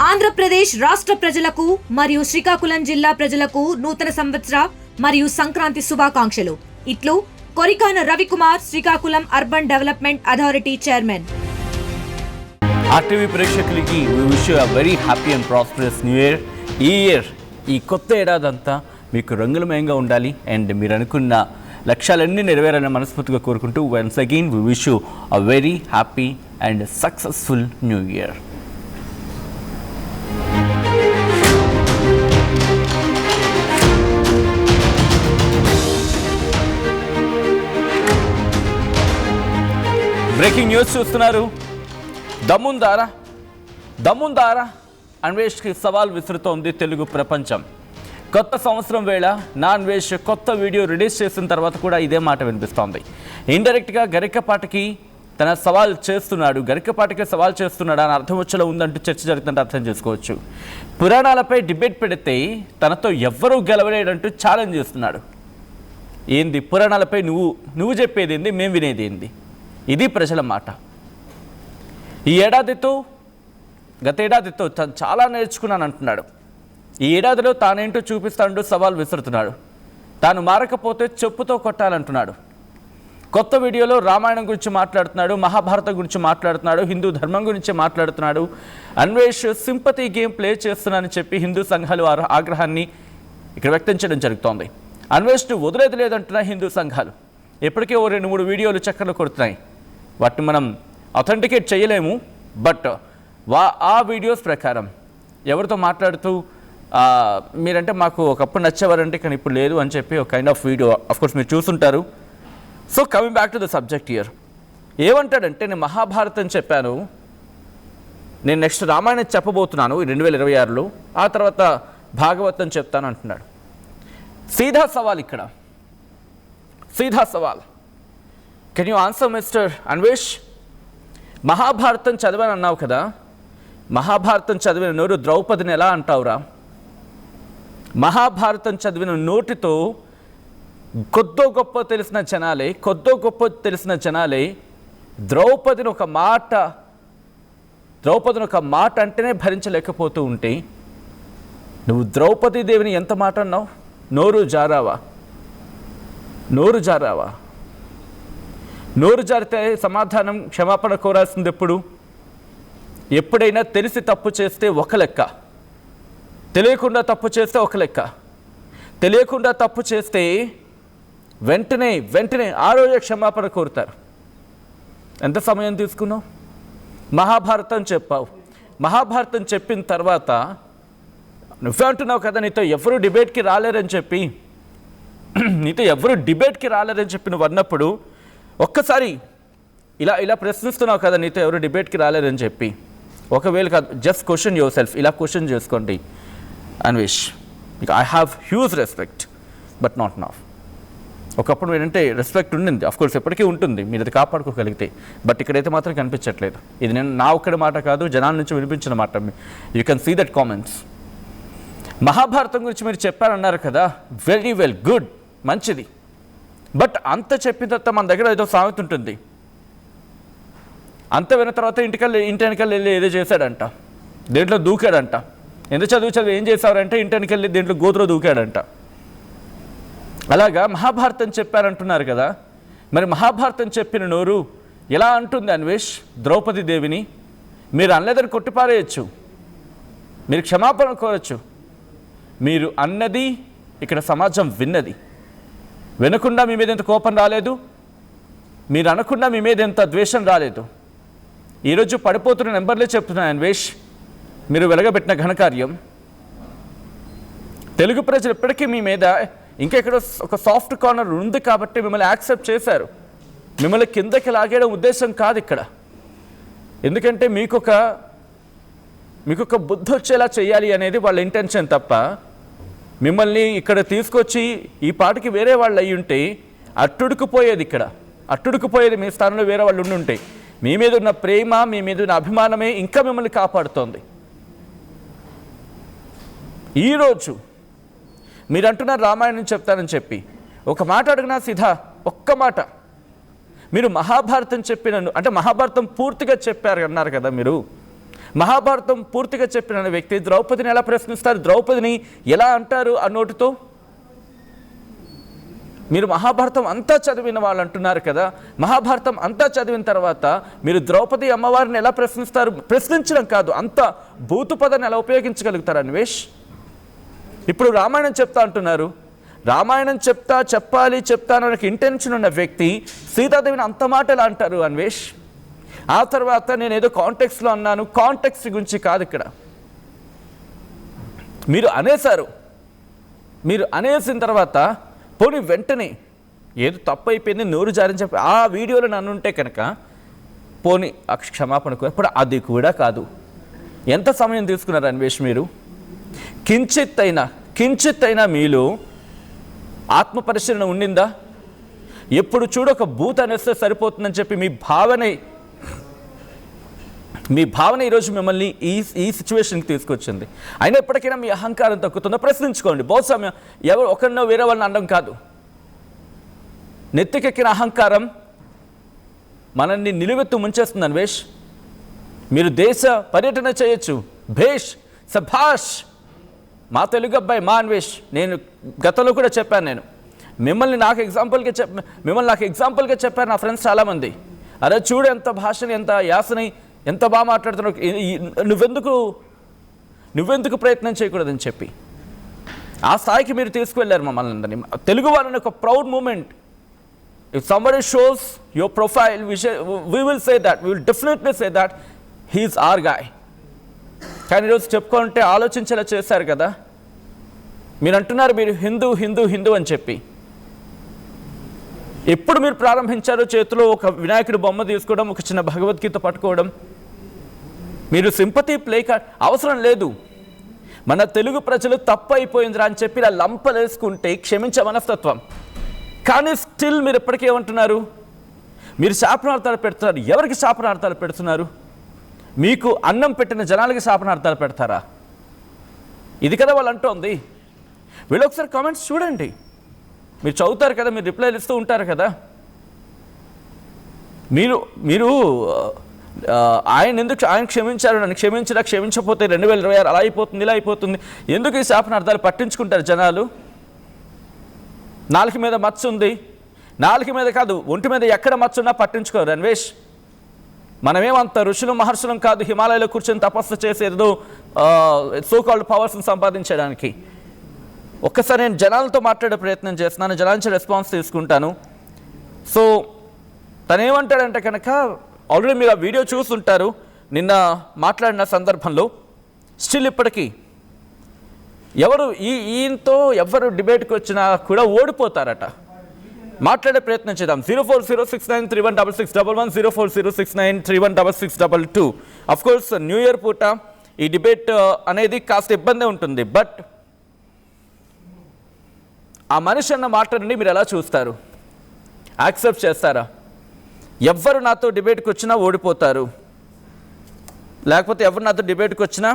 ఆంధ్రప్రదేశ్ రాష్ట్ర ప్రజలకు మరియు శ్రీకాకుళం జిల్లా ప్రజలకు నూతన సంవత్సర మరియు సంక్రాంతి శుభాకాంక్షలు. ఇట్లు Korikana Ravikumar, Srikakulam urban development authority chairman. RTV ప్రేక్షకులకి we wish you a very happy and prosperous new year. ఈ ఇయర్, ఈ కొత్త ఏడాదంతా మీకు రంగులమయంగా ఉండాలి అండ్ మీరు అనుకున్న లక్ష్యాలన్నీ నెరవేరాలని మనస్ఫూర్తిగా కోరుకుంటూ once again we wish you a very happy and successful new year. Breaking news చూస్తున్నారు. దమ్ముందారా అన్వేష్కి సవాల్ విసురుతోంది తెలుగు ప్రపంచం. కొత్త సంవత్సరం వేళ నా అన్వేష్ కొత్త వీడియో రిలీజ్ చేసిన తర్వాత కూడా ఇదే మాట వినిపిస్తోంది. ఇండైరెక్ట్గా గరికపాటికి తన సవాల్ చేస్తున్నాడు, గరికపాటికి సవాల్ చేస్తున్నాడు అని అర్థం వచ్చేలా ఉందంటూ చర్చ జరుగుతుంటే అర్థం చేసుకోవచ్చు. పురాణాలపై డిబేట్ పెడితే తనతో ఎవ్వరూ గెలవలేడంటూ ఛాలెంజ్ చేస్తున్నాడు. ఏంది పురాణాలపై నువ్వు చెప్పేది ఏంది, మేము వినేది ఏంది? ఇది ప్రజల మాట. ఈ ఏడాదితో గత ఏడాదితో చాలా నేర్చుకున్నాను అంటున్నాడు. ఈ ఏడాదిలో తానేంటో చూపిస్తానంటూ సవాల్ విసురుతున్నాడు. తాను మారకపోతే చెప్పుతో కొట్టాలంటున్నాడు. కొత్త వీడియోలో రామాయణం గురించి మాట్లాడుతున్నాడు, మహాభారతం గురించి మాట్లాడుతున్నాడు, హిందూ ధర్మం గురించి మాట్లాడుతున్నాడు. అన్వేష్ సింపతి గేమ్ ప్లే చేస్తున్నానని చెప్పి హిందూ సంఘాలు ఆగ్రహాన్ని ఇక్కడ వ్యక్తం చేయడం జరుగుతోంది. అన్వేష్ను వదిలేది లేదంటున్నాయి హిందూ సంఘాలు. ఇప్పటికే ఓ 2-3 వీడియోలు చక్కర్లు కొడుతున్నాయి. వాటిని మనం అథెంటికేట్ చేయలేము, బట్ ఆ వీడియోస్ ప్రకారం ఎవరితో మాట్లాడుతూ మీరంటే మాకు ఒకప్పుడు నచ్చేవారంటే కానీ ఇప్పుడు లేదు అని చెప్పి ఒక కైండ్ ఆఫ్ వీడియో అఫ్కోర్స్ మీరు చూసుంటారు. So coming back to the subject here, ఏమంటాడంటే నేను మహాభారతం చెప్పాను, నేను నెక్స్ట్ రామాయణం చెప్పబోతున్నాను 2026లో, ఆ తర్వాత భాగవతం చెప్తాను అంటున్నాడు. సీదా సవాల్ ఇక్కడ, సీదా సవాల్. Can you answer mister Anvesh? Mahabharatam చదివాను అన్నావు కదా, మహాభారతం చదివిన నోరు ద్రౌపదిని ఎలా అంటావురా? మహాభారతం చదివిన నోటితో కొద్దో గొప్ప తెలిసిన జనాలే ద్రౌపదిని ఒక మాట అంటేనే భరించలేకపోతూ ఉంటే నువ్వు ద్రౌపదీదేవిని ఎంత మాట అన్నావు? నోరు జారితే సమాధానం క్షమాపణ కోరాల్సింది ఎప్పుడైనా తెలిసి తప్పు చేస్తే ఒక లెక్క, తెలియకుండా తప్పు చేస్తే ఒక లెక్క. తెలియకుండా తప్పు చేస్తే వెంటనే ఆ రోజే క్షమాపణ కోరుతారు. ఎంత సమయం తీసుకున్నావు? మహాభారతం చెప్పావు. మహాభారతం చెప్పిన తర్వాత నువ్వే అంటున్నావు కదా నీతో ఎవరు డిబేట్కి రాలేరని చెప్పి నువ్వు అన్నప్పుడు ఒక్కసారి ఇలా ప్రశ్నిస్తున్నావు కదా నీతో ఎవరు డిబేట్కి రాలేరని చెప్పి. ఒకవేళ కాదు, జస్ట్ క్వశ్చన్ యువర్ సెల్ఫ్, ఇలా క్వశ్చన్ చేసుకోండి. Anvesh, I have huge respect but not now. ఒకప్పుడు ఏంటంటే రెస్పెక్ట్ ఉండింది, అఫ్కోర్స్ ఎప్పటికీ ఉంటుంది మీరు అది కాపాడుకోగలిగితే, బట్ ఇక్కడైతే మాత్రం కనిపించట్లేదు. ఇది నేను నా ఒక్కడి మాట కాదు, జనాల నుంచి వినిపించిన మాట. You can see that comments. Mahabharatam గురించి మీరు చెప్పారన్నారు కదా, వెరీ వెల్, గుడ్, మంచిది. బట్ అంత చెప్పిన తర్వాత మన దగ్గర ఏదో సామెత ఉంటుంది, అంత విన్న తర్వాత ఇంటి వెనకాల వెళ్ళి ఏదో చేశాడంట, దేంట్లో దూకాడంట. ఎంత చదువు ఏం చేశారంటే ఇంటి వెనకాల వెళ్ళి దేంట్లో గోతులో దూకాడంట. అలాగా మహాభారతం చెప్పారంటున్నారు కదా, మరి మహాభారతం చెప్పిన నోరు ఎలా అంటుంది అన్వేష్ ద్రౌపది దేవిని? మీరు అనలేదని కొట్టిపారేయచ్చు, మీరు క్షమాపణ కోరచ్చు. మీరు అన్నది ఇక్కడ సమాజం విన్నది. వినకుండా మీ మీద ఎంత కోపం రాలేదు, మీరు అనకుండా మీ మీద ఎంత ద్వేషం రాలేదు. ఈరోజు పడిపోతున్న నెంబర్లే చెప్తున్నాను అన్వేష్, మీరు వెలగబెట్టిన ఘనకార్యం. తెలుగు ప్రజలు ఇప్పటికీ మీ మీద ఇంకా ఇక్కడ ఒక సాఫ్ట్ కార్నర్ ఉంది కాబట్టి మిమ్మల్ని యాక్సెప్ట్ చేశారు. మిమ్మల్ని కిందకి లాగేయడం ఉద్దేశం కాదు ఇక్కడ. ఎందుకంటే మీకొక బుద్ధి వచ్చేలా చేయాలి అనేది వాళ్ళ ఇంటెన్షన్ తప్ప, మిమ్మల్ని ఇక్కడ తీసుకొచ్చి ఈ పాటికి వేరే వాళ్ళు అయ్యి ఉంటే అట్టుడుకుపోయేది మీ స్థానంలో వేరే వాళ్ళు ఉండి ఉంటే. మీ మీద ఉన్న ప్రేమ, మీ మీద ఉన్న అభిమానమే ఇంకా మిమ్మల్ని కాపాడుతోంది. ఈరోజు మీరు అంటున్నారు రామాయణం చెప్తానని చెప్పి, ఒక మాట అడిగినా సీదా, ఒక్క మాట మీరు మహాభారతం చెప్పిన అంటే మహాభారతం పూర్తిగా చెప్పారు అన్నారు కదా మీరు. మహాభారతం పూర్తిగా చెప్పిన వ్యక్తి ద్రౌపదిని ఎలా ప్రశ్నిస్తారు, ద్రౌపదిని ఎలా అంటారు ఆ నోటితో? మీరు మహాభారతం అంతా చదివిన వాళ్ళు అంటున్నారు కదా, మహాభారతం అంతా చదివిన తర్వాత మీరు ద్రౌపది అమ్మవారిని ఎలా ప్రశ్నిస్తారు? ప్రశ్నించడం కాదు, అంత భూతు పదాన్ని ఎలా ఉపయోగించగలుగుతారు అన్వేష్? ఇప్పుడు రామాయణం చెప్తా అంటున్నారు, రామాయణం చెప్తాను నాకు ఇంటెన్షన్ ఉన్న వ్యక్తి సీతాదేవిని అంత మాట ఎలా అంటారు అన్వేష్? ఆ తర్వాత నేను ఏదో కాంటెక్స్లో అన్నాను, కాంటెక్స్ట్ గురించి కాదు ఇక్కడ. మీరు అనేసారు, మీరు అనేసిన తర్వాత పోనీ వెంటనే ఏదో తప్పు అయిపోయింది నోరు జారని చెప్పి ఆ వీడియోలో నన్ను ఉంటే కనుక పోనీ క్షమాపణ ఇప్పుడు అది కూడా కాదు. ఎంత సమయం తీసుకున్నారు అన్వేష్ మీరు? కించిత్ అయినా మీలో ఆత్మ పరిశీలన ఉండిందా? ఎప్పుడు చూడు ఒక బూత్ అనేస్తే సరిపోతుందని చెప్పి మీ భావన ఈరోజు మిమ్మల్ని ఈ సిచ్యువేషన్కి తీసుకొచ్చింది. అయినా ఎప్పటికైనా మీ అహంకారం తగ్గుతుందో ప్రశ్నించుకోండి. బహుశా ఎవరు ఒకరినో వేరే వాళ్ళని అనడం కాదు, నెత్తికెక్కిన అహంకారం మనల్ని నిలువెత్తు ముంచేస్తుంది అన్వేష్. మీరు దేశ పర్యటన చేయొచ్చు, భేష్ సభాష్, మా తెలుగు అబ్బాయి మా అన్వేష్. నేను గతంలో కూడా చెప్పాను, నేను మిమ్మల్ని నాకు ఎగ్జాంపుల్గా చెప్పారు నా ఫ్రెండ్స్ చాలామంది. అరే చూడు ఎంత భాషని, ఎంత యాసని, ఎంత బాగా మాట్లాడుతున్నావు, నువ్వెందుకు ప్రయత్నం చేయకూడదని చెప్పి ఆ స్థాయికి మీరు తీసుకువెళ్ళారు మమ్మల్ని అందరినీ. తెలుగు వాళ్ళని ఒక proud moment. If somebody shows your profile we will say that, we will definitely say that he is our guy. కానీ ఈరోజు చెప్పుకుంటే ఆలోచించేలా చేశారు కదా. మీరు అంటున్నారు మీరు హిందూ అని చెప్పి. ఎప్పుడు మీరు ప్రారంభించారో చేతిలో ఒక వినాయకుడి బొమ్మ తీసుకోవడం, ఒక చిన్న భగవద్గీత పట్టుకోవడం? మీరు సింపతి ప్లే కార్డ్ అవసరం లేదు. మన తెలుగు ప్రజలు తప్పు అయిపోయిందిరా అని చెప్పి ఇలా లంపలేసుకుంటే క్షమించే మనస్తత్వం. కానీ స్టిల్ మీరు ఎప్పటికీ ఏమంటున్నారు? మీరు శాపనార్థాలు పెడుతున్నారు. ఎవరికి శాపనార్థాలు పెడుతున్నారు? మీకు అన్నం పెట్టిన జనాలకి శాపనార్థాలు పెడతారా? ఇది కదా వాళ్ళు అంటోంది. వీళ్ళు ఒకసారి కామెంట్స్ చూడండి, మీరు చదువుతారు కదా, మీరు రిప్లైలు ఇస్తూ ఉంటారు కదా. మీరు ఆయన క్షమించారు, నన్ను క్షమించకపోతే 2026 అలా అయిపోతుంది, ఇలా అయిపోతుంది. ఎందుకు ఈ శాపనార్థాలు పట్టించుకుంటారు జనాలు? నాలుక మీద మచ్చ ఉంది, నాలుక మీద కాదు ఒంటి మీద ఎక్కడ మచ్చ ఉన్నా పట్టించుకోరు అన్వేష్. మనమేమంత ఋషులు మహర్షులం కాదు, హిమాలయాలో కూర్చొని తపస్సు చేసేదో సోకాల్డ్ పవర్స్ని సంపాదించడానికి. ఒక్కసారి నేను జనాలతో మాట్లాడే ప్రయత్నం చేస్తున్నాను, జనాల నుంచి రెస్పాన్స్ తీసుకుంటాను. సో తను ఏమంటాడంటే కనుక, ఆల్రెడీ మీరు ఆ వీడియో చూస్తుంటారు నిన్న మాట్లాడిన సందర్భంలో. స్టిల్ ఇప్పటికీ ఈయనతో ఎవరు డిబేట్కి వచ్చినా కూడా ఓడిపోతారట. మాట్లాడే ప్రయత్నం చేద్దాం. 0406931611 0406931622. అఫ్కోర్స్ న్యూ ఇయర్ పూట ఈ డిబేట్ అనేది కాస్త ఇబ్బంది ఉంటుంది. బట్ ఆ మనిషి అన్న మాటని మీరు ఎలా చూస్తారు? యాక్సెప్ట్ చేస్తారా? ఎవరు నాతో డిబేట్కి వచ్చినా ఓడిపోతారు, లేకపోతే ఎవరు నాతో డిబేట్కి వచ్చినా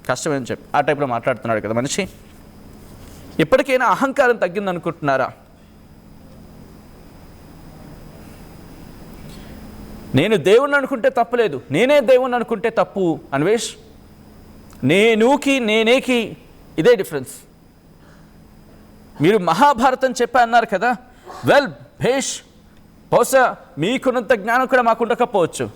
కష్టమని చెప్పి ఆ టైప్లో మాట్లాడుతున్నాడు కదా మనిషి. ఎప్పటికైనా అహంకారం తగ్గిందనుకుంటున్నారా? నేను దేవుణ్ణి అనుకుంటే తప్పులేదు, నేనే దేవుణ్ణి అనుకుంటే తప్పు అన్వేష్. నేనేకి ఇదే డిఫరెన్స్. మీరు మహాభారతం చెప్పా అన్నారు కదా, వెల్ భేష్, బహుశా మీకున్నంత జ్ఞానం కూడా మాకు ఉండకపోవచ్చు.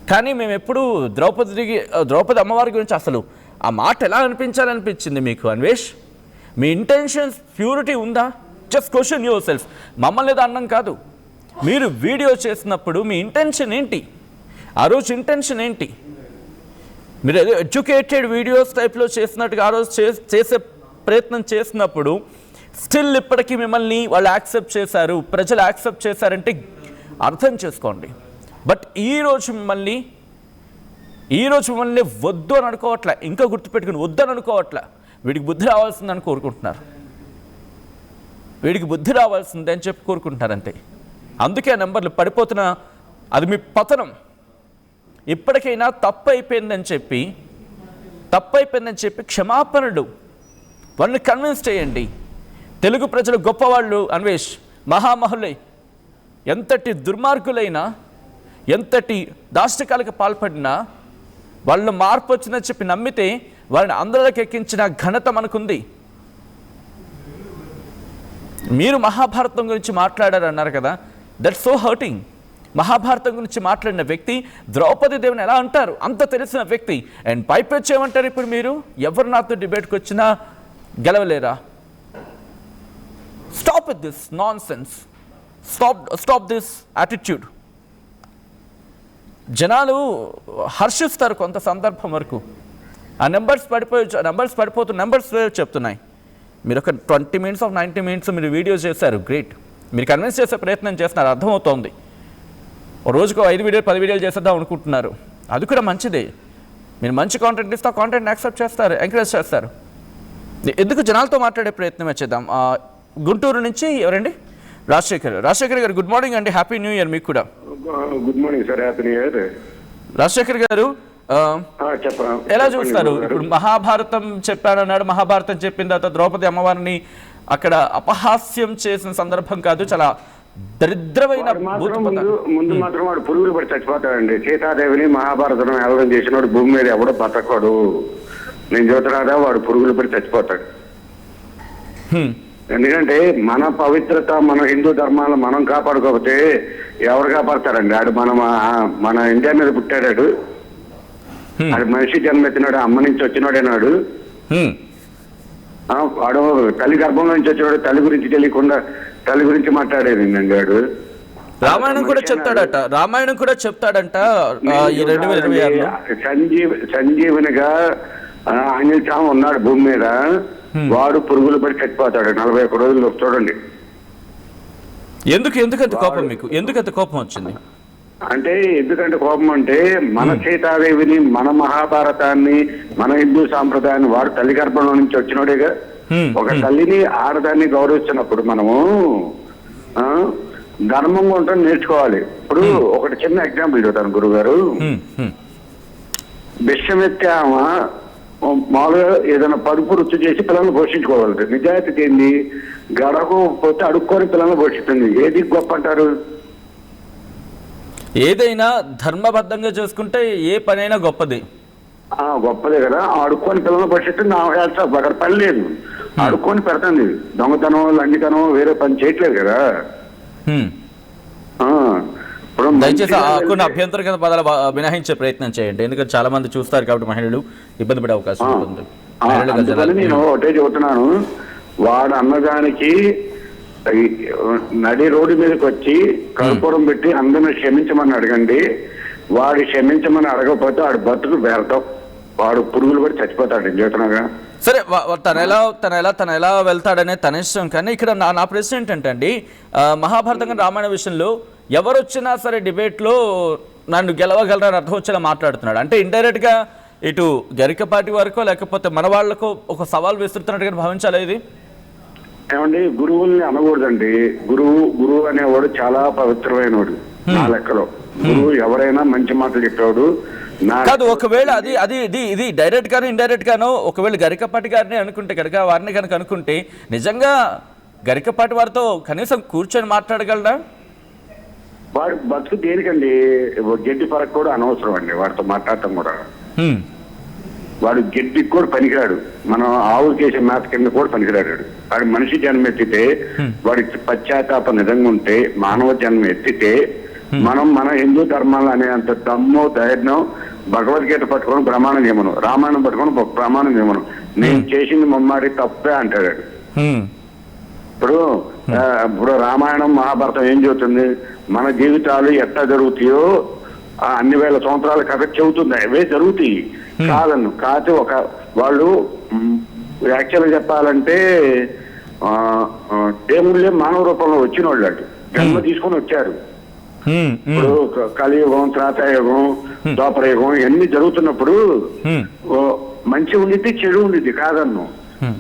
కానీ మేము ఎప్పుడు ద్రౌపది అమ్మవారి గురించి అసలు ఆ మాట ఎలా అనిపించింది మీకు అన్వేష్? మీ ఇంటెన్షన్స్ ప్యూరిటీ ఉందా? Just question your self. మమ్మల్ని ఏదో అన్నం కాదు, మీరు వీడియో చేసినప్పుడు మీ ఇంటెన్షన్ ఏంటి? ఆ రోజు ఇంటెన్షన్ ఏంటి? మీరు ఏదో ఎడ్యుకేటెడ్ వీడియోస్ టైప్లో చేసినట్టుగా ఆ రోజు చేసే ప్రయత్నం చేసినప్పుడు స్టిల్ ఇప్పటికీ మిమ్మల్ని వాళ్ళు యాక్సెప్ట్ చేశారు, ప్రజలు యాక్సెప్ట్ చేశారంటే అర్థం చేసుకోండి. బట్ ఈరోజు మిమ్మల్ని వద్దు అని అనుకోవట్లే, ఇంకా గుర్తుపెట్టుకుని వద్దు అని అనుకోవట్లే. వీడికి బుద్ధి రావాల్సిందని కోరుకుంటున్నారు, వీడికి బుద్ధి రావాల్సిందే అని చెప్పి కోరుకుంటున్నారు అంతే. అందుకే ఆ నెంబర్లు పడిపోతున్న, అది మీ పతనం. ఇప్పటికైనా తప్పు అయిపోయిందని చెప్పి క్షమాపణలు వాళ్ళని కన్విన్స్ చేయండి. తెలుగు ప్రజలు గొప్పవాళ్ళు అన్వేష్, మహామహులై, ఎంతటి దుర్మార్గులైనా, ఎంతటి దాష్టికాలకు పాల్పడినా వాళ్ళు మార్పు వచ్చిందని చెప్పి నమ్మితే వారిని అందరిలోకి ఎక్కించిన ఘనత మనకుంది. మీరు మహాభారతం గురించి మాట్లాడారు అన్నారు కదా, దట్స్ సో హర్టింగ్. మహాభారతం గురించి మాట్లాడిన వ్యక్తి ద్రౌపది దేవిని ఎలా అంటారు, అంత తెలిసిన వ్యక్తి, అండ్ పైపెచ్చి ఏమంటారు ఇప్పుడు మీరు, ఎవరు నాతో డిబేట్కి వచ్చినా గెలవలేరా? Stop with this nonsense, stop this attitude. జనాలు హర్షిస్తారు కొంత సందర్భం వరకు, ఆ నెంబర్స్ చెప్తున్నాయి. మీరు ఒక 20 minutes of 90 minutes మీరు వీడియోస్ చేశారు, గ్రేట్. మీరు కన్విన్స్ చేసే ప్రయత్నం చేస్తున్నారు, అర్థమవుతోంది. రోజుకు 5 వీడియోలు 10 వీడియోలు చేసేద్దాం అనుకుంటున్నారు, అది కూడా మంచిదే. మీరు మంచి కాంటెంట్ ఇస్తే ఆ కాంటెంట్ యాక్సెప్ట్ చేస్తారు, ఎంకరేజ్ చేస్తారు. ఎందుకు జనాలతో మాట్లాడే ప్రయత్నమే చేద్దాం. గుంటూరు నుంచి ఎవరండి? రాజశేఖర్ గారు గుడ్ మార్నింగ్ అండి, హ్యాపీ న్యూ ఇయర్ మీకు కూడా. Good morning sir, happy new year. Rajasekhar గారు ఎలా చూస్తారు? ఇప్పుడు మహాభారతం చెప్పానన్నాడు, మహాభారతం చెప్పిన తర్వాత ద్రౌపది అమ్మవారిని అక్కడ అపహాస్యం చేసిన సందర్భం కాదు, చాలా దరిద్రమైన ముందు మాత్రం వాడు పురుగులు పడి చచ్చిపోతాడండి. సీతాదేవిని మహాభారతం ఎవరం చేసినవాడు భూమి మీద ఎవడో బతకడు. నేను చూస్తున్నాడా, వాడు పురుగులు పడి చచ్చిపోతాడు. ఎందుకంటే మన పవిత్రత, మన హిందూ ధర్మాలను మనం కాపాడుకోకపోతే ఎవరు కాపాడతారండి? ఆడు మన ఇండియా మీద పుట్టాడు, ఆడు మనిషి జన్మెత్తినాడు, అమ్మ నుంచి వచ్చినాడేనాడు. వాడు తల్లి గర్భంలో నుంచి వచ్చినాడు, తల్లి గురించి తెలియకుండా తల్లి గురించి మాట్లాడేది వాడు. రామాయణం కూడా చెప్తాడంట. సంజీవునిగా ఆంజనేయ స్వామి ఉన్నాడు భూమి మీద, వాడు పురుగులు పడి చచ్చిపోతాడు 41 రోజులు. చూడండి ఎందుకంత కోపం మీకు, ఎందుకంత కోపం వచ్చింది అంటే, ఎందుకంటే కోపం అంటే మన సీతాదేవిని, మన మహాభారతాన్ని, మన హిందూ సాంప్రదాయాన్ని వాడు తల్లి గర్భంలో నుంచి వచ్చినోడేగా. ఒక తల్లిని ఆడదాన్ని గౌరవిస్తున్నప్పుడు మనము ధర్మంగా ఉంటాం నేర్చుకోవాలి. ఇప్పుడు ఒకటి చిన్న ఎగ్జాంపుల్ చెబుతాను గురుగారు. విషమెత్తే ఆమె మామూలుగా ఏదైనా పరుపు రుచి చేసి పిల్లల్ని పోషించుకోగలరు. నిజాయితీ ఏంది? గడకు పోతే అడుక్కొని పిల్లల్ని పోషిస్తుంది. ఏది గొప్ప అంటారు? ఏదైనా ధర్మబద్ధంగా చేసుకుంటే ఏ పనైనా గొప్పది. గొప్పదే కదా. అడుక్కొని పిల్లల్ని పోషిస్తుంది. అక్కడ పని లేదు, అడుక్కొని పెడుతుంది. దొంగతనం, లంగితనం వేరే పని చేయట్లేదు కదా. దయచేసి కొన్ని అభ్యంతరకర పదాలు మినహాయించే ప్రయత్నం చేయండి, ఎందుకంటే చాలా మంది చూస్తారు కాబట్టి మహిళలు ఇబ్బంది పడే అవకాశం ఉంటుంది. నేను ఒకటే చెబుతున్నాను, వాడు అన్నదానికి నడి రోడ్డు మీదకి వచ్చి కర్పూరం పెట్టి అందరిని క్షమించమని అడగండి. వాడు క్షమించమని అడగకపోతే వాడు బతుకు వ్యర్థం, వాడు పురుగులు పడి చచ్చిపోతాడు. చెబుతున్నాగా. సరే, తన ఎలా వెళ్తాడనే తన ఇష్టం. కానీ ఇక్కడ నా ప్రశ్న ఏంటంటే అండి, మహాభారతం రామాయణ విషయంలో ఎవరు వచ్చినా సరే డిబేట్లో నన్ను గెలవగలరని అర్థం వచ్చేలా మాట్లాడుతున్నాడు. అంటే ఇండైరెక్ట్గా ఇటు గరికపాటి వరకో లేకపోతే మన వాళ్ళకో ఒక సవాల్ విసురుతున్నట్టుగా భావించాలి. ఇది ఏమండి, గురువుల్ని అనకూడదండి. గురువు అనేవాడు చాలా పవిత్రమైన వాడు నా లెక్కలో. గురువు ఎవరైనా మంచి మాటలు చెప్పేవాడు కాదు. ఒకవేళ ఇది డైరెక్ట్ గాను ఇండైరెక్ట్ గాను ఒకవేళ గరికపాటి గారిని అనుకుంటే కనుక, వారిని కనుక అనుకుంటే నిజంగా గరికపాటి వారితో కనీసం కూర్చొని మాట్లాడగలరా? వాడు బతుకు దేనికండి? గడ్డి పరకు కూడా అనవసరం అండి వాడితో మాట్లాడటం కూడా. వాడు గడ్డికి కూడా పనికిరాడు, మనం ఆవులకి వేసే మేత కింద కూడా పనికిరాడు. వాడు మనిషి జన్మ ఎత్తితే, వాడికి పశ్చాత్తాప నిజంగా ఉంటే, మానవ జన్మ ఎత్తితే మనం మన హిందూ ధర్మాలు అనేంత దమ్ము ధైర్యం, భగవద్గీత పట్టుకొని ప్రమాణం చేయమను, రామాయణం పట్టుకొని ప్రమాణం చేయమను, నేను చేసింది మమ్మాడి తప్పే అంటాడు. ఇప్పుడు రామాయణం మహాభారతం ఏం చెబుతుంది? మన జీవితాలు ఎట్లా జరుగుతాయో అన్ని వేల సంవత్సరాల కథ చెబుతుంది, అవే జరుగుతాయి కాదన్ను. కాకపోతే వాళ్ళు యాక్చువల్గా చెప్పాలంటే దేవుళ్ళే మానవ రూపంలో వచ్చిన వాళ్ళు అటు జన్మ తీసుకొని వచ్చారు. ఇప్పుడు కలియుగం, త్రేతాయుగం, ద్వాపరయుగం ఇవన్నీ జరుగుతున్నప్పుడు మంచి ఉండిద్ది, చెడు ఉండిద్ది కాదన్ను.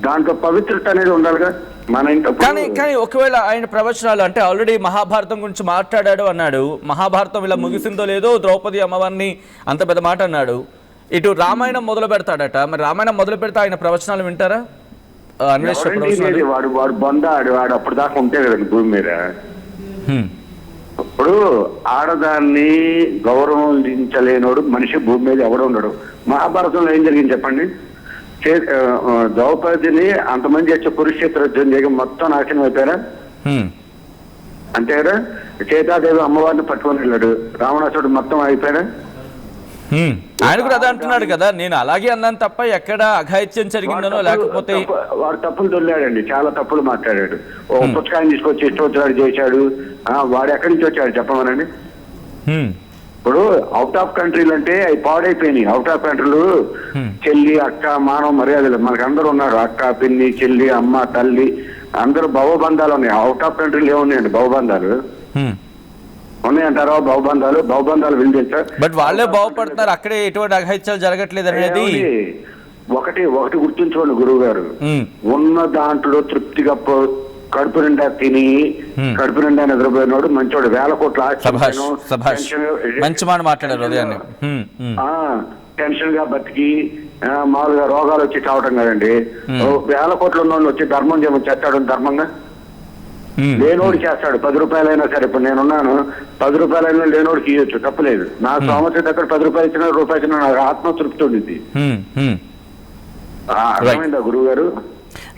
దాంట్లో పవిత్రత అనేది ఉండాలిగా మన ఇంట్లో. కానీ ఒకవేళ ఆయన ప్రవచనాలు అంటే ఆల్రెడీ మహాభారతం గురించి మాట్లాడాడు అన్నాడు, మహాభారతం ఇలా ముగిసిందో లేదో, ద్రౌపది అమ్మవారిని అంత పెద్ద మాట అన్నాడు. ఇటు రామాయణం మొదలు పెడతాడట, మరి రామాయణం మొదలు పెడితే ఆయన ప్రవచనాలు వింటారా? వాడు బొందాడు, వాడు అప్పుడు దాకా ఉంటే కదండి భూమి మీద. ఇప్పుడు ఆడదాన్ని గౌరవించలేనోడు మనిషి భూమి మీద ఎవడు ఉండడు. మహాభారతంలో ఏం జరిగింది చెప్పండి? ద్రౌపదిని అంతమంది వచ్చే కురుక్షేత్ర యుద్ధం చేయగా మొత్తం నాశనం అయిపోయారా? అంతే కదా. సీతాదేవి అమ్మవారిని పట్టుకొని వెళ్ళాడు, రావణాసుడు మొత్తం అయిపోయాడా? ఆయన కూడా అదే అంటున్నాడు కదా, నేను అలాగే అన్నాను తప్ప ఎక్కడ అఘాయిత్యం జరిగిందనో లేకపోతే. వాడు తప్పులు దొల్లాడండి, చాలా తప్పులు మాట్లాడాడు. ఓ పుస్తకాన్ని తీసుకొచ్చి ఇష్టోత్తరాలు చేశాడు. వాడు ఎక్కడి నుంచి వచ్చాడు చెప్పమనండి. ఇప్పుడు అవుట్ ఆఫ్ కంట్రీలు అంటే అవి పాడైపోయినాయి. అవుట్ ఆఫ్ కంట్రీలు చెల్లి అక్క మానవ మర్యాదలు మనకు అందరూ ఉన్నారు. అక్క పిన్ని చెల్లి అమ్మ తల్లి అందరూ భవబంధాలు ఉన్నాయి. అవుట్ ఆఫ్ కంట్రీలు ఏమున్నాయండి భవబంధాలు? ఉన్నాయంటారా భవబంధాలు వినిపించారు? బట్ వాళ్ళే బాగుపడుతున్నారు, అక్కడే ఎటువంటి అఘాయిత్యాలు జరగట్లేదు అనేది. ఒకటి గుర్తుంచుకోండి గురువు గారు, ఉన్న దాంట్లో తృప్తిగా కడుపు నిండా తిని కడుపు నిండా నిద్రపోయినాడు మంచోడు. 1000 కోట్ల మంచి మాట మాట్లాడారు ఉదయాన్నే. టెన్షన్ గా బతికి మామూలుగా రోగాలు వచ్చి చావటం కదండి. 1000 కోట్లు ఉన్నోళ్ళు వచ్చి ధర్మం చేయమని చేస్తాడు. ధర్మంగా లేనోడు చేస్తాడు. 10 రూపాయలైనా సరే, ఇప్పుడు నేనున్నాను, 10 రూపాయలైనా లేనోడికి ఇవ్వచ్చు, తప్పలేదు. నా సమస్య దగ్గర 10 రూపాయలు ఇచ్చినా రూపాయి ఇచ్చినా నాకు ఆత్మతృప్తి ఉండింది. అర్థమైందా గురువు గారు?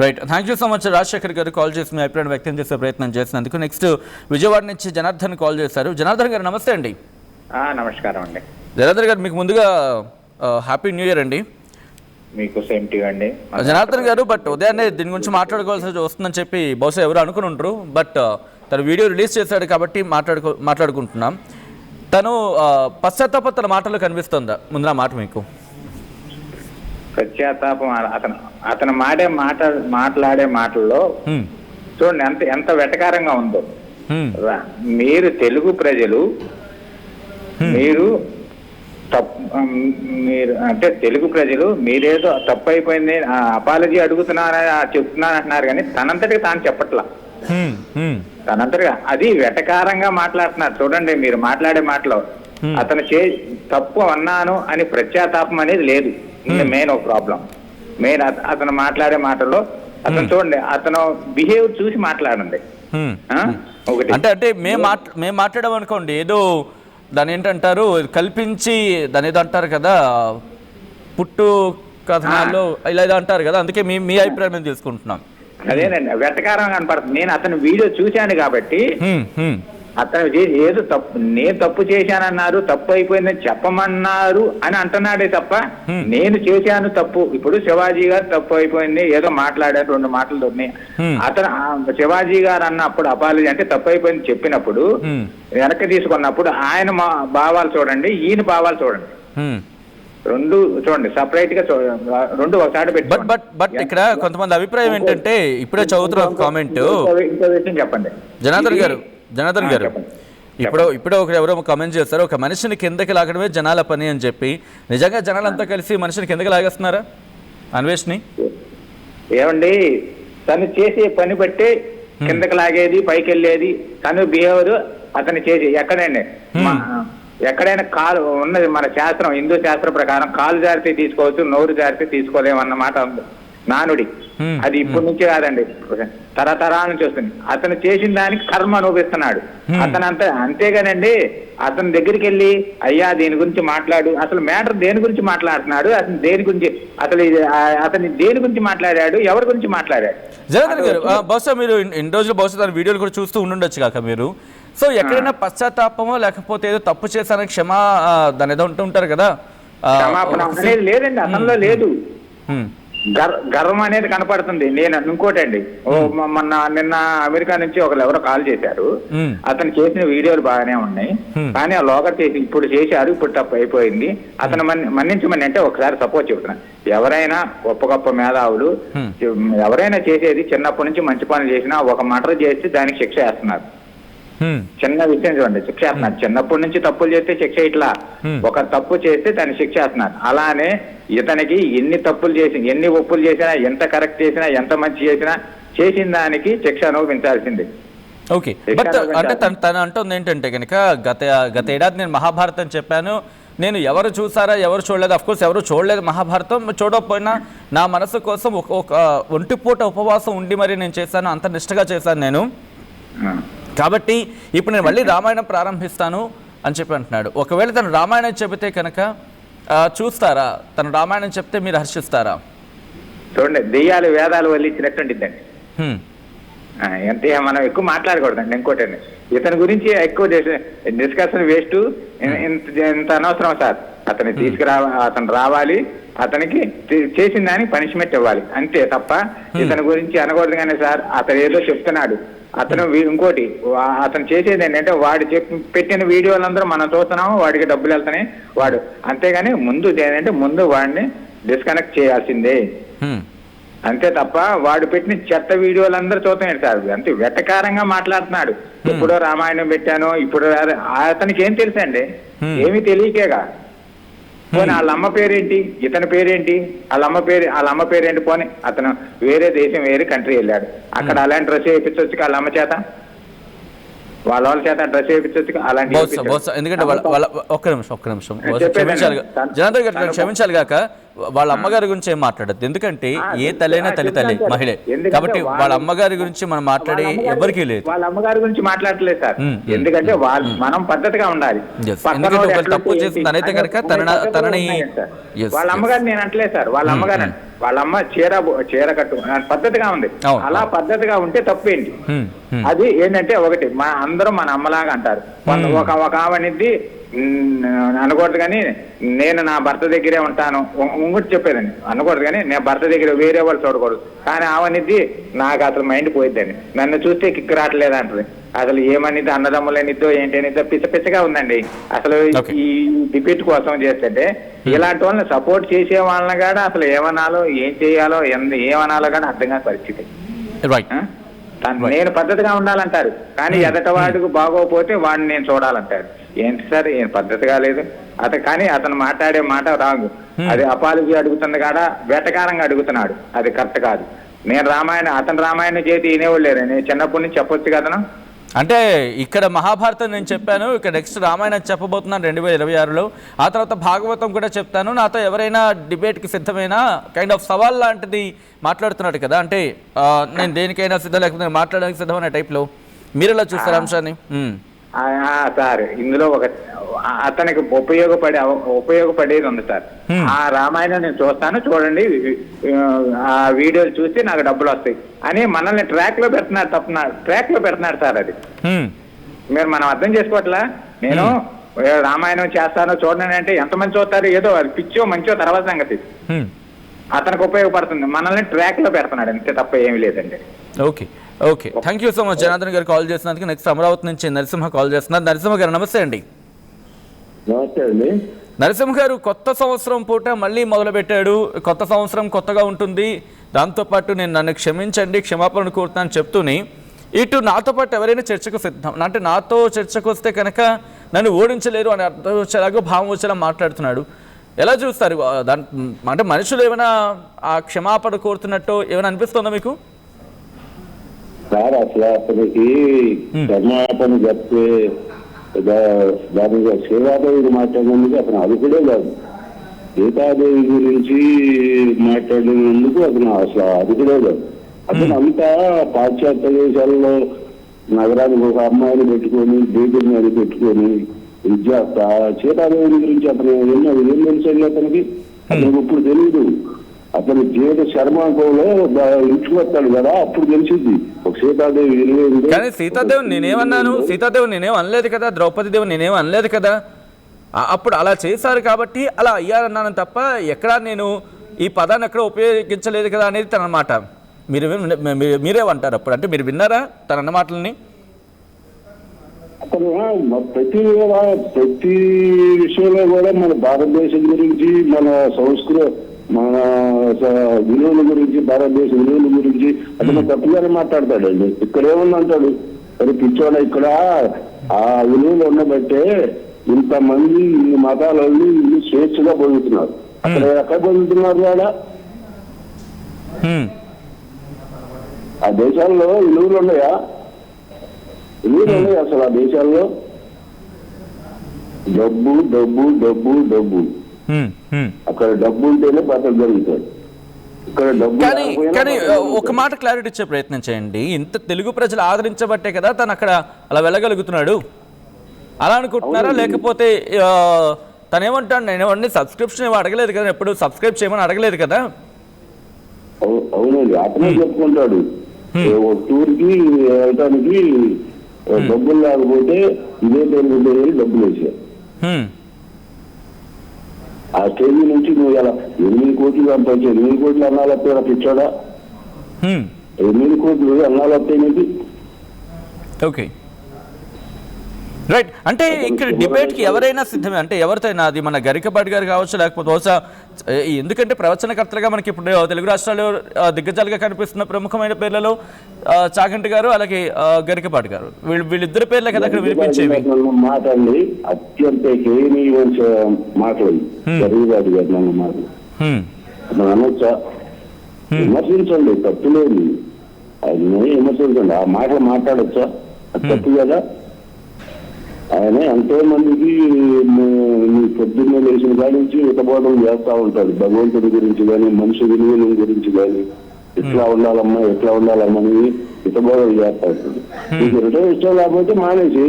Right, thank you so much Rajasekhar గారు కాల్ చేసి మీ అభిప్రాయం వ్యక్తం చేసే ప్రయత్నం చేసినందుకు. నెక్స్ట్ విజయవాడ నుంచి జనార్దన్ కాల్ చేశారు. జనార్దన్ గారు నమస్తే అండి. నమస్కారం అండి. జనార్దన్ గారు మీకు ముందుగా హ్యాపీ న్యూ ఇయర్ అండి. మీకు సేమ్ టు అండి జనార్దన్ గారు. బట్ ఉదయాన్నే దీని గురించి మాట్లాడుకోవాల్సి వస్తుందని చెప్పి బహుశా ఎవరు అనుకుని ఉంటారు. బట్ తను వీడియో రిలీజ్ చేశాడు కాబట్టి మాట్లాడుకుంటున్నాం. తను పశ్చాత్తాపం తన మాటలో కనిపిస్తుందా? ముందు నా మాట మీకు. పశ్చాత్తాపం అతను మాట్లాడే మాటల్లో చూడండి ఎంత వెటకారంగా ఉందో. మీరు తెలుగు ప్రజలు, మీరు అంటే తెలుగు ప్రజలు మీరేదో తప్పు అయిపోయింది అపాలజీ చెప్తున్నాను అంటున్నారు, కానీ తనంతటికి తాను చెప్పట్లా. తనంతటిగా అది వెటకారంగా మాట్లాడుతున్నారు. చూడండి మీరు మాట్లాడే మాటలో అతను తప్పు అన్నాను అని పశ్చాత్తాపం అనేది లేదు. మెయిన్ ఒక ప్రాబ్లం. మెయిన్ అతను మాట్లాడే మాటల్లో అతను చూడండి, అతను బిహేవ్ చూసి మాట్లాడండి. ఒకటి అంటే మేము మాట్లాడాం అనుకోండి, ఏదో దాని ఏంటంటారు కల్పించి దాని ఏదో అంటారు కదా, పుట్టు కథనాల్లో ఇలా ఏదో అంటారు కదా, అందుకే మీ అభిప్రాయం మేము తీసుకుంటున్నాం. అదేనండి వెటకారం కనపడుతుంది. నేను అతను వీడియో చూశాను కాబట్టి అతను ఏదో తప్పు, నేను తప్పు చేశానన్నారు, తప్పు అయిపోయిందని చెప్పమన్నారు అని అంటున్నాడే తప్ప నేను చేశాను తప్పు. ఇప్పుడు శివాజీ గారు తప్పు అయిపోయింది ఏదో మాట్లాడారు, 2 మాటలు దొరినాయి. అతను శివాజీ గారు అన్నప్పుడు అపాలజీ అంటే తప్పు అయిపోయింది చెప్పినప్పుడు వెనక్కి తీసుకున్నప్పుడు ఆయన భావాలు చూడండి, ఈయన భావాలు చూడండి, 2 చూడండి సపరేట్ గా 2 ఒకసారి పెట్టి. బట్ ఇక్కడ కొంతమంది అభిప్రాయం ఏంటంటే, ఇప్పుడే చదువుతున్న కామెంట్. ఇంకో విషయం చెప్పండి జనార్దన్ గారు. ఇప్పుడు ఎవరో కామెంట్ చేస్తారు, ఒక మనిషిని కిందకి లాగడమే జనాల పని అని చెప్పి. నిజంగా జనాలంతా కలిసి మనిషిని కిందకి లాగేస్తున్నారా అన్వేష్ని? ఏమండి, తను చేసే పని బట్టి కిందకి లాగేది పైకి వెళ్ళేది తను బిహేవియర్ అతను చేసి ఎక్కడైనా కాలు ఉన్నది. మన శాస్త్రం, హిందూ శాస్త్రం ప్రకారం కాలు జారితే తీసుకోవచ్చు, నోరు జారితే తీసుకోలేమన్నమాట ఉంది నానుడి. అది ఇప్పటి నుంచి కాదండి, తరతరాల నుంచి వస్తుంది. అతను చేసిన దానికి కర్మ అనుభవిస్తున్నాడు అతను. అంతేగానండి అతని దగ్గరికి వెళ్ళి అయ్యా దీని గురించి మాట్లాడు, అసలు మ్యాటర్ దేని గురించి మాట్లాడుతున్నాడు, అతను దేని గురించి, అతని దేని గురించి మాట్లాడాడు, ఎవరి గురించి మాట్లాడాడు? జనార్దన్ గారు, బహుశా మీరు ఇన్ని రోజులు బహుశా దాని వీడియోలు కూడా చూస్తూ ఉండుండొచ్చు కాక మీరు. సో ఎక్కడైనా పశ్చాత్తాపమో లేకపోతే ఏదో తప్పు చేశానని దాని ఏదో ఉంటారు కదా, క్షమాపణ అనేది లేదండి అతనిలో లేదు. గర్వం అనేది కనపడుతుంది. నేను ఇంకోటండి, నిన్న అమెరికా నుంచి ఎవరో కాల్ చేశారు. అతను చేసిన వీడియోలు బాగానే ఉన్నాయి, కానీ ఆ లోగర్ చేసి ఇప్పుడు చేశారు, ఇప్పుడు తప్పు అయిపోయింది, అతను మన్నించమని. అంటే ఒకసారి సపోజ్ చెబుతున్నా, ఎవరైనా గొప్ప మేధావులు ఎవరైనా చేసేది చిన్నప్పటి నుంచి మంచి పనులు చేసినా ఒక మర్డర్ చేసి దానికి శిక్ష వేస్తున్నారు. చిన్న విషయం చూడండి, శిక్ష వేస్తున్నారు. చిన్నప్పటి నుంచి తప్పులు చేస్తే శిక్ష ఇట్లా, ఒక తప్పు చేస్తే దాన్ని శిక్ష వేస్తున్నారు. అలానే ఇతనికి ఎన్ని తప్పులు చేసి, ఎన్ని ఒప్పులు చేసినా, ఎంత కరెక్ట్ చేసినా, ఎంత మంచి చేసినా, చేసిన దానికి శిక్ష అనుభవించాల్సింది. ఓకే, బట్ అంటే తను అంటుంది ఏంటంటే కనుక గత ఏడాది నేను మహాభారతం చెప్పాను, నేను ఎవరు చూసారా ఎవరు చూడలేదు, అఫ్కోర్స్ ఎవరు చూడలేదు మహాభారతం, చూడకపోయినా నా మనసు కోసం ఒక ఒంటిపూట ఉపవాసం ఉండి మరి నేను చేశాను, అంత నిష్టగా చేశాను నేను, కాబట్టి ఇప్పుడు నేను మళ్ళీ రామాయణం ప్రారంభిస్తాను అని చెప్పి అంటున్నాడు. ఒకవేళ తను రామాయణం చెబితే కనుక చూస్తారా? తను రామాయణం చెప్తే మీరు హర్షిస్తారా? చూడండి, దెయ్యాలు వేదాలు వల్లించినట్టుండిద్దండి. అంటే మనం ఎక్కువ మాట్లాడకూడదండి. ఇంకోటి ఇతని గురించి ఎక్కువ డిస్కషన్ వేస్ట్, ఇంత అనవసరం సార్. అతను రావాలి, అతనికి చేసిన దానికి పనిష్మెంట్ ఇవ్వాలి అంతే తప్ప ఇతని గురించి అనకూడదు. కానీ సార్ అతను ఏదో చెప్తున్నాడు, అతను ఇంకోటి అతను చేసేది ఏంటంటే వాడు పెట్టిన వీడియోలందరూ మనం చూస్తున్నాము, వాడికి డబ్బులు వెళ్తున్నాయి వాడు, అంతేగాని ముందు వాడిని డిస్కనెక్ట్ చేయాల్సిందే అంతే తప్ప వాడు పెట్టిన చెత్త వీడియోలందరూ చూస్తున్నాడు సార్. అంతే వెటకారంగా మాట్లాడుతున్నాడు. ఎప్పుడో రామాయణం పెట్టాను, ఇప్పుడు అతనికి ఏం తెలుసండి? ఏమీ తెలియకేగా. పోనీ వాళ్ళ అమ్మ పేరేంటి, ఇతని పేరేంటి, వాళ్ళ అమ్మ పేరేంటి? పోనీ అతను వేరే దేశం వేరే కంట్రీ వెళ్ళాడు, అక్కడ అలాంటి డ్రెస్ వేయించవచ్చు వాళ్ళ అమ్మ చేత, వాళ్ళ చేత డ్రెస్ వేయించవచ్చు అలాంటి. ఎందుకంటే ఒక్క నిమిషం క్షమించాలి కాక వాళ్ళ అమ్మగారి గురించి ఏం మాట్లాడద్దు. ఎందుకంటే ఏ తల్లైనా తల్లి మహిళే కాబట్టి వాళ్ళ అమ్మగారి గురించి మనం మాట్లాడే ఎవరికీ లేదు. వాళ్ళ అమ్మగారి గురించి మాట్లాడలేదు సార్. ఎందుకంటే మనం పద్ధతిగా ఉండాలి. తప్పు చేసింది అయితే కనుక తనని వాళ్ళ అమ్మగారు నేను అంటలేదు సార్. వాళ్ళ అమ్మ చీర కట్టు పద్ధతిగా ఉంది. అలా పద్ధతిగా ఉంటే తప్పేంటి? అది ఏంటంటే ఒకటి అందరం మన అమ్మలాగా అంటారు. ఒక ఆమెనిది అనకూడదు, కానీ నేను నా భర్త దగ్గరే ఉంటాను ఇంకోటి చెప్పేదండి. అనకూడదు కానీ నేను భర్త దగ్గర వేరే వాళ్ళు చూడకూడదు. కానీ ఆమెనిద్ది నాకు అసలు మైండ్ పోయిద్దండి. నన్ను చూస్తే కిక్కు రావట్లేదు అంటది. అసలు ఏమనిద్ది, అన్నదమ్ములనిద్దో ఏంటనిద్దో పిచ్చగా ఉందండి. అసలు ఈ డిబేట్ కోసం చేస్తుంటే ఇలాంటి వాళ్ళని సపోర్ట్ చేసే వాళ్ళని కూడా అసలు ఏమనాలో ఏం చేయాలో ఏమనాలో కానీ అర్థం కాని పరిస్థితి. నేను పద్ధతిగా ఉండాలంటారు, కానీ ఎదటవాడికి బాగోపోతే వాడిని నేను చూడాలంటారు. ఏంటి సార్, ఏం పద్ధతిగా లేదు కానీ అతను మాట్లాడే మాట రాంగ్. అది అపాలజీ అడుగుతుంది కాడా వెటకారంగా అడుగుతున్నాడు, అది కరెక్ట్ కాదు. అతను రామాయణం చేతి వినేవాళ్ళు లేరు. నేను చిన్నప్పటి నుంచి చెప్పొచ్చు కదా. అంటే ఇక్కడ మహాభారతం నేను చెప్పాను, ఇక్కడ నెక్స్ట్ రామాయణం చెప్పబోతున్నాను 2026లో. ఆ తర్వాత భాగవతం కూడా చెప్తాను, నాతో ఎవరైనా డిబేట్కి సిద్ధమైనా కైండ్ ఆఫ్ సవాల్ లాంటిది మాట్లాడుతున్నాడు కదా. అంటే నేను దేనికైనా సిద్ధం లేకపోతే మాట్లాడడానికి సిద్ధమైన టైప్లో మీరు ఎలా చూస్తారు అంశాన్ని? సార్ ఇందులో అతనికి ఉపయోగపడేది ఉంది సార్. ఆ రామాయణం నేను చూస్తాను, చూడండి ఆ వీడియోలు చూసి నాకు డబ్బులు వస్తాయి అని మనల్ని ట్రాక్ లో పెడుతున్నాడు సార్. అది మనం అర్థం చేసుకోవట్లా. నేను రామాయణం చేస్తాను చూడండి అంటే ఎంతమంది చూస్తారు? ఏదో అది పిచ్చో మంచో తర్వాత సంగతి. అతనికి ఉపయోగపడుతుంది, మనల్ని ట్రాక్ లో పెడుతున్నాడు అంతే తప్ప ఏమీ లేదండి. Okay thank you so much Janardhan గారు కాల్ చేసినందుకు. నెక్స్ట్ అమరావతి నుంచి నరసింహ కాల్ చేస్తున్నారు. నరసింహ గారు నమస్తే అండి. నమస్తే అండి. నరసింహ గారు, కొత్త సంవత్సరం పూట మళ్ళీ మొదలుపెట్టాడు. కొత్త సంవత్సరం కొత్తగా ఉంటుంది, దాంతోపాటు నన్ను క్షమించండి, క్షమాపణ కోరుతానని చెప్తూనే ఇటు నాతో పాటు ఎవరైనా చర్చకు సిద్ధం, అంటే నాతో చర్చకు వస్తే కనుక నన్ను ఓడించలేరు అని అర్థం వచ్చేలాగా భావం వచ్చేలా మాట్లాడుతున్నాడు. ఎలా చూస్తారు దాని? అంటే మనుషులు ఏమైనా ఆ క్షమాపణ కోరుతున్నట్టు ఏమైనా అనిపిస్తుందా మీకు? సార్ అసలు అతనికి క్షమాపణ చెప్తే దాని సీతాదేవి మాట్లాడినందుకు అతను అదుపుడే కాదు. సీతాదేవి గురించి మాట్లాడినందుకు అతను అసలు అదుపుడే కాదు. అతను అంతా పాశ్చాత్య దేశాల్లో నగరానికి ఒక అమ్మాయిని పెట్టుకొని బేబీని మీద పెట్టుకొని విద్యార్థ సీతాదేవి గురించి అతను ఏం తెలుసండి అతనికి? అతనికి ఇప్పుడు తెలియదు. అతను జీవిత శర్మాంకంలో ఇంచుకొస్తాడు కదా, అప్పుడు తెలిసింది ఒక సీతాదేవి. కానీ సీతాదేవి నేనేం అనలేదు కదా, ద్రౌపది దేవి నేనేం అనలేదు కదా. అప్పుడు అలా చేశారు కాబట్టి అలా అయ్యారన్నాను తప్ప ఎక్కడా నేను ఈ పదాన్ని ఎక్కడ ఉపయోగించలేదు కదా అనేది తన మాట. మీరేమంటారు అప్పుడు? అంటే మీరు విన్నారా తన అన్న మాటలని? అతను ప్రతి విషయంలో కూడా మన భారతదేశం గురించి, మన సంస్కృతి, మన విలువల గురించి, భారతదేశ విలువల గురించి అతను తప్పుగానే మాట్లాడతాడండి. ఇక్కడ ఏముందంటాడు, మరి పిచ్చోడ ఇక్కడ ఆ విలువలు ఉండబట్టే ఇంతమంది ఇన్ని మతాలలో ఇన్ని స్వేచ్ఛగా పొందుతున్నారు. అక్కడ ఎక్కడ పొందుతున్నారు కూడా? ఆ దేశాల్లో విలువలు ఉన్నాయా? విలువలు ఉన్నాయి అసలు ఆ దేశాల్లో? డబ్బు డబ్బు డబ్బు డబ్బు. అక్కడ డబ్బు ఉంటేనే బతలు జరుగుతాడు. ఇక్కడ డబ్బు. కానీ ఒక మాట క్లారిటీ ఇచ్చే ప్రయత్నం చేయండి. ఇంత తెలుగు ప్రజలు ఆదరించబట్టే కదా తను అక్కడ అలా వెళ్ళగలుగుతున్నాడు. అలా అనుకుంటున్నారా? లేకపోతే తను ఏమంటాడు, నేను ఏమన్నా సబ్స్క్రిప్షన్ ఏమో అడగలేదు కదా, ఎప్పుడు సబ్స్క్రైబ్ చేయమని అడగలేదు కదా. అవునండి, అతనే చెప్పుకుంటాడు. ఒక టూర్కి వెళ్ళటానికి డబ్బులు లేకపోతే ఇదే పేరు డబ్బులు వేసారు. ఆ స్టేజ్ నుంచి నువ్వు ఇలా 8 కోట్లు సంపాదించు, 8 కోట్లు అన్నాలు వస్తాయి పిచ్చాడా, 8 కోట్లు అన్నాలు వస్తాయి. Okay, right. అంటే ఇక్కడ డిబేట్కి ఎవరైనా సిద్ధమే, అంటే ఎవరితోనైనా, అది మన గరికపాటి గారు కావచ్చు, లేకపోతే బహుశా ఎందుకంటే ప్రవచనకర్తలుగా మనకి ఇప్పుడు తెలుగు రాష్ట్రాల్లో దిగ్గజాలుగా కనిపిస్తున్న ప్రముఖమైన పేర్లలో చాగంటి గారు, అలాగే గరికపాటి గారు, వీళ్ళిద్దరు పేర్లే కదా అక్కడ వినిపించేవి. మాటండి అత్యంత మాటలు గరికపాటి గారు నన్ను మాటలు అనొచ్చా? విమర్శించండి, తప్పు లేదు, ఆయన విమర్శించండి, ఆ మాటలు మాట్లాడచ్చా? తప్పు కదా. ఆయన ఎంతో మందికి పొద్దున్నే లేచిన కాడి నుంచి హితబోధం చేస్తా ఉంటాడు, భగవంతుడి గురించి కానీ మనిషి విలువల గురించి కానీ, ఎట్లా ఉండాలమ్మా ఎట్లా ఉండాలమ్మా అని హితబోధం చేస్తా ఉంటాడు. నీకు రిటర్న్ ఇష్టం లేకపోతే మానేసి.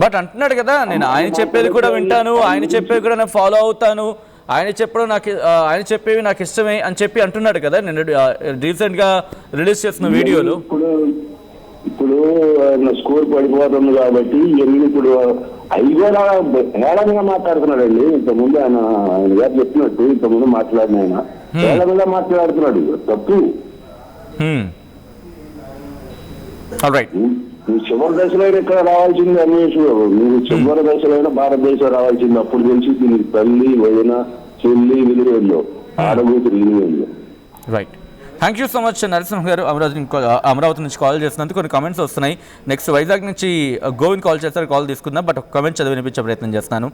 బట్ అంటున్నాడు కదా, నేను ఆయన చెప్పేది కూడా వింటాను, ఆయన చెప్పేది కూడా నేను ఫాలో అవుతాను, ఆయన చెప్పడం నాకు, ఆయన చెప్పేవి నాకు ఇష్టమే అని చెప్పి అంటున్నాడు కదా నేను రీసెంట్ గా రిలీజ్ చేసిన వీడియోలో. ఇప్పుడు స్కోర్ పడిపోతుంది కాబట్టి ఇవన్నీ ఇప్పుడు అవి కూడా హేళనగా మాట్లాడుతున్నాడండి. ఇంతకుముందు ఆయన గారు చెప్పినట్టు ఇంతకుముందు మాట్లాడిన ఆయన హేళనగా మాట్లాడుతున్నాడు, తప్పు. నువ్వు చివరి దశలో ఇక్కడ రావాల్సింది అన్వేష్, నువ్వు చివరి దశలో భారతదేశం రావాల్సింది. అప్పుడు తెలిసి దీనికి తల్లి వదిన చెల్లి విలువేందో, ఆడబూతులు విలువేందో. Right, thank you so much Narasimha garu. Amaravati నుంచి కాల్ చేసినందుకు కొన్ని కామెంట్స్ వస్తున్నాయి. నెక్స్ట్ వైజాగ్ నుంచి గోవింద్ కాల్ చేస్తారు, కాల్ తీసుకుందాం, బట్ ఒక కామెంట్ చదివి వినిపించే ప్రయత్నం చేస్తాను.